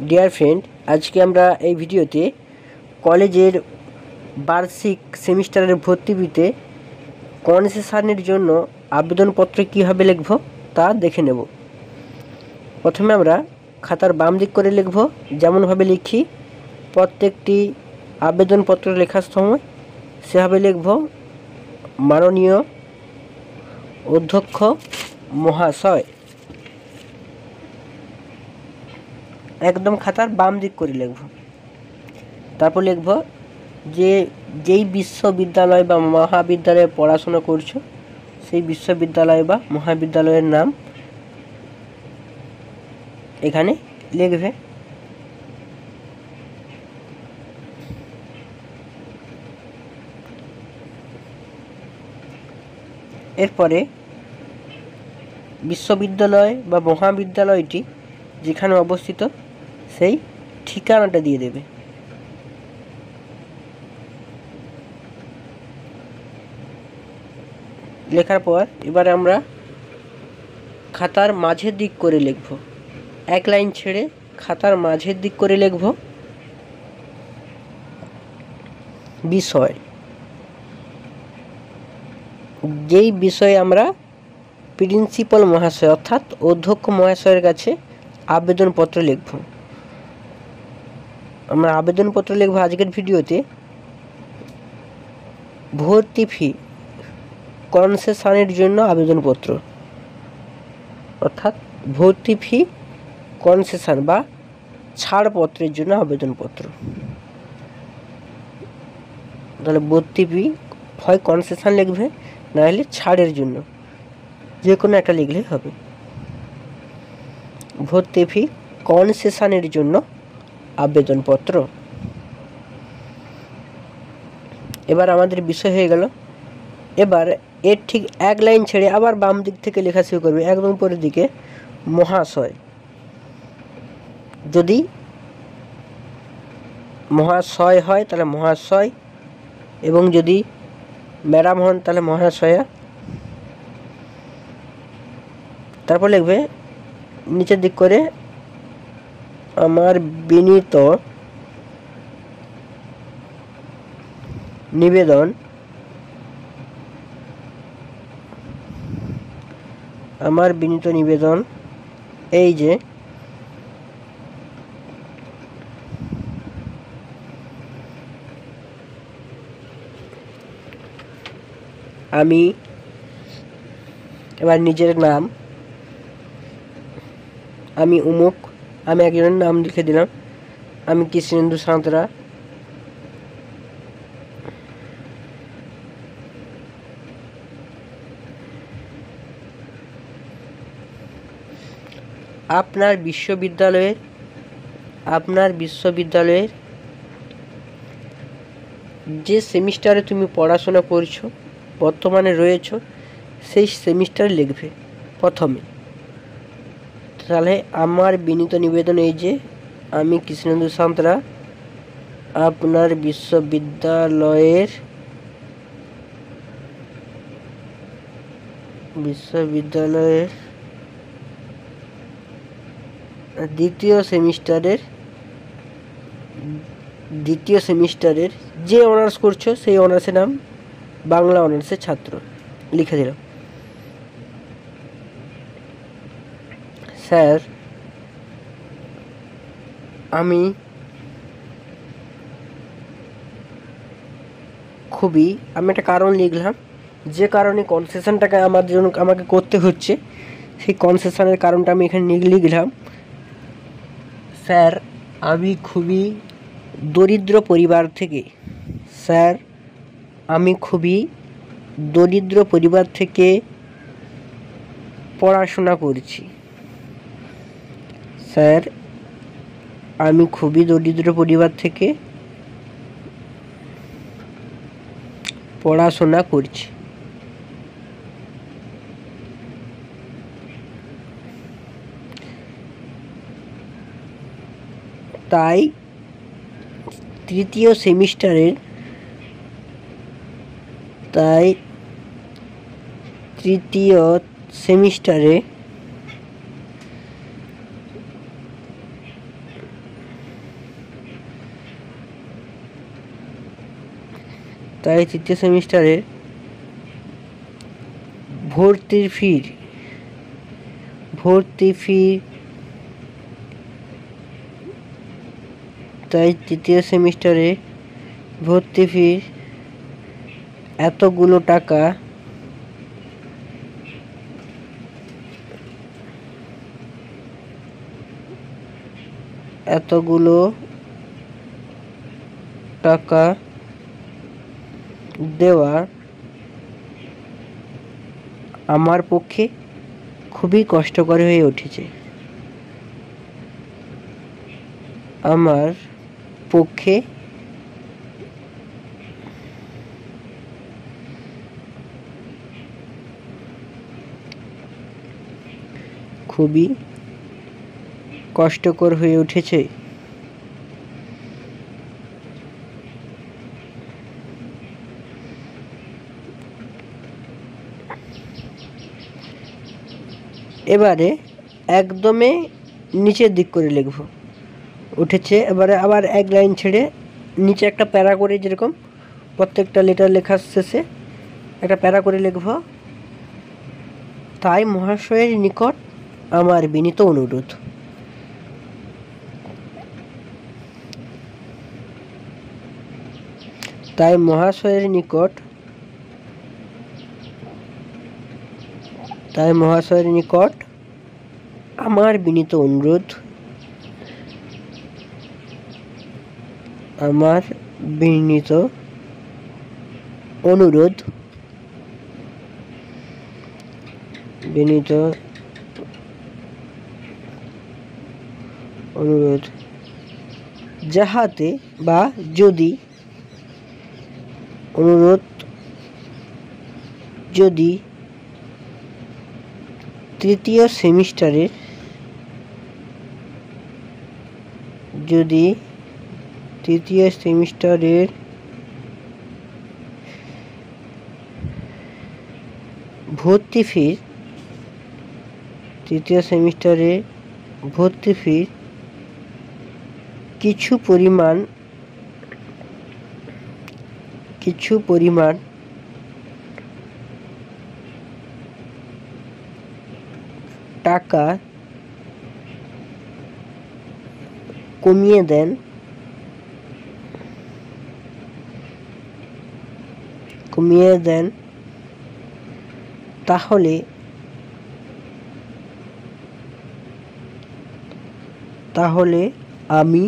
Dear friend, আজকে আমরা এই ভিডিওতে কলেজের বার্ষিক সেমিস্টারের ভর্তিতে কনসেশনের জন্য আবেদনপত্র কীভাবে লিখব তা দেখে নেব। প্রথমে আমরা খাতার বাম দিক করে লিখব, যেমনভাবে লিখি প্রত্যেকটি আবেদনপত্র লেখার সময় সেভাবে লিখব। মাননীয় অধ্যক্ষ মহাশয়, একদম খাতার বাম দিক করে লিখব। তারপর লিখব যেই বিশ্ববিদ্যালয় বা মহাবিদ্যালয়ে পড়াশোনা করছো সেই বিশ্ববিদ্যালয় বা মহাবিদ্যালয়ের নাম এখানে লিখবে। এরপরে বিশ্ববিদ্যালয় বা মহাবিদ্যালয়টি যেখানে অবস্থিত সেই ঠিকানাটা দিয়ে দেবে। লেখার পর এবারে আমরা খাতার মাঝের দিক করে লিখব, এক লাইন ছেড়ে খাতার মাঝের দিক করে লিখব বিষয়। যেই বিষয়ে আমরা প্রিন্সিপাল মহাশয় অর্থাৎ অধ্যক্ষ মহাশয়ের কাছে আবেদনপত্র লিখব। আমরা আবেদনপত্র লিখব আজকের ভিডিওতে ভর্তি ফি কনসেশনের জন্য আবেদনপত্র, অর্থাৎ ভর্তি ফি কনসেশন বা ছাড়পত্রের জন্য আবেদনপত্র। তাহলে ভর্তি ফি হয় কনসেশন লিখবে, না হলে ছাড়ের জন্য, যে কোনো একটা লিখলেই হবে। ভর্তি ফি কনসেশনের জন্য আবেদনপত্র। এবার আমাদের বিষয় হয়ে গেল। এবার এর ঠিক এক লাইন ছেড়ে আবার বাম দিক থেকে লেখা শুরু করবে, একদম উপরের দিকে মহাশয়। যদি মহাশয় হয় তাহলে মহাশয়, এবং যদি ম্যাডাম হন তাহলে মহাশয়া। তারপর লিখবে নিচের দিক করে আমার বিনীত নিবেদন, আমার বিনীত নিবেদন এই যে আমি, এবার নিজের নাম, আমি উমুক, আমি একজনের নাম লিখে দিলাম, আমি কৃষ্ণেন্দু সাঁতরা। আপনার বিশ্ববিদ্যালয়ের যে সেমিস্টারে তুমি পড়াশোনা করছো, বর্তমানে রয়েছো, সেই সেমিস্টার লিখবে প্রথমে। তাহলে আমার বিনীত নিবেদন এই যে আমি কৃষ্ণেন্দু সাঁতরা আপনার বিশ্ববিদ্যালয়ের দ্বিতীয় সেমিস্টারের যে অনার্স করছো সেই অনার্সের নাম বাংলা অনার্সের ছাত্র লিখে দিলাম। স্যার, আমি একটা কারণ লিখলাম, যে কারণে কনসেশনটাকে আমাকে করতে হচ্ছে সেই কনসেশনের কারণটা আমি এখানে লিখলাম। স্যার, আমি খুবই দরিদ্র পরিবার থেকে পড়াশোনা করছি। স্যার, আমি খুবই দরিদ্র পরিবার থেকে পড়াশোনা করছি। তাই তৃতীয় সেমিস্টারে তাই তৃতীয় সেমিস্টারে ভর্তি ফি তাই তৃতীয় সেমিস্টারে ভর্তি ফি এতগুলো টাকা দেওয়া আমার পক্ষে খুবই কষ্টকর হয়ে উঠেছে। আমার পক্ষে খুবই কষ্টকর হয়ে উঠেছে। এবারে একদমই নিচের দিক করে লিখব। উঠেছে, এবারে আবার এক লাইন ছেড়ে নিচে একটা প্যারা করে, যেরকম প্রত্যেকটা লেটার লেখার শেষে একটা প্যারা করে লিখব। তাই মহাশয়ের নিকট আমার বিনীত অনুরোধ। তাই মহাশয়ের নিকট আমার বিনীত অনুরোধ। যাহাতে বা যদি তৃতীয় সেমিস্টারের ভর্তি ফির কিছু পরিমাণ টাকা কমিয়ে দেন, তাহলে আমি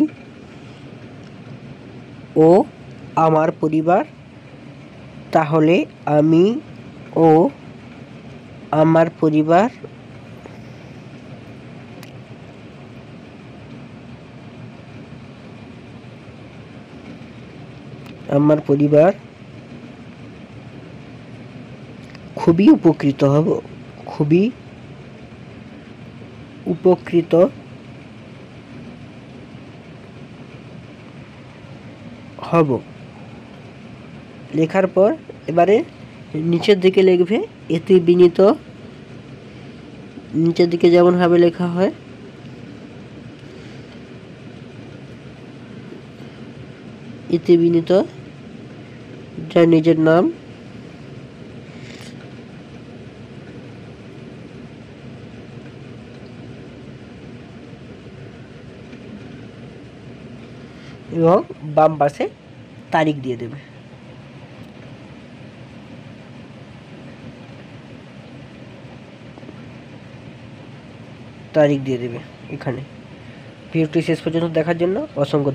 ও আমার পরিবার খুবই উপকৃত হব। লেখার পর এবারে নিচের দিকে লিখবে এতে বিনীত। নিচের দিকে যেমন ভাবে লেখা হয়, এতে বিনীত, যা নিজের নাম, এবং বাম পাশে তারিখ দিয়ে দেবে। এখানে ভিডিওটি শেষ পর্যন্ত দেখার জন্য অসংখ্য ধন্যবাদ।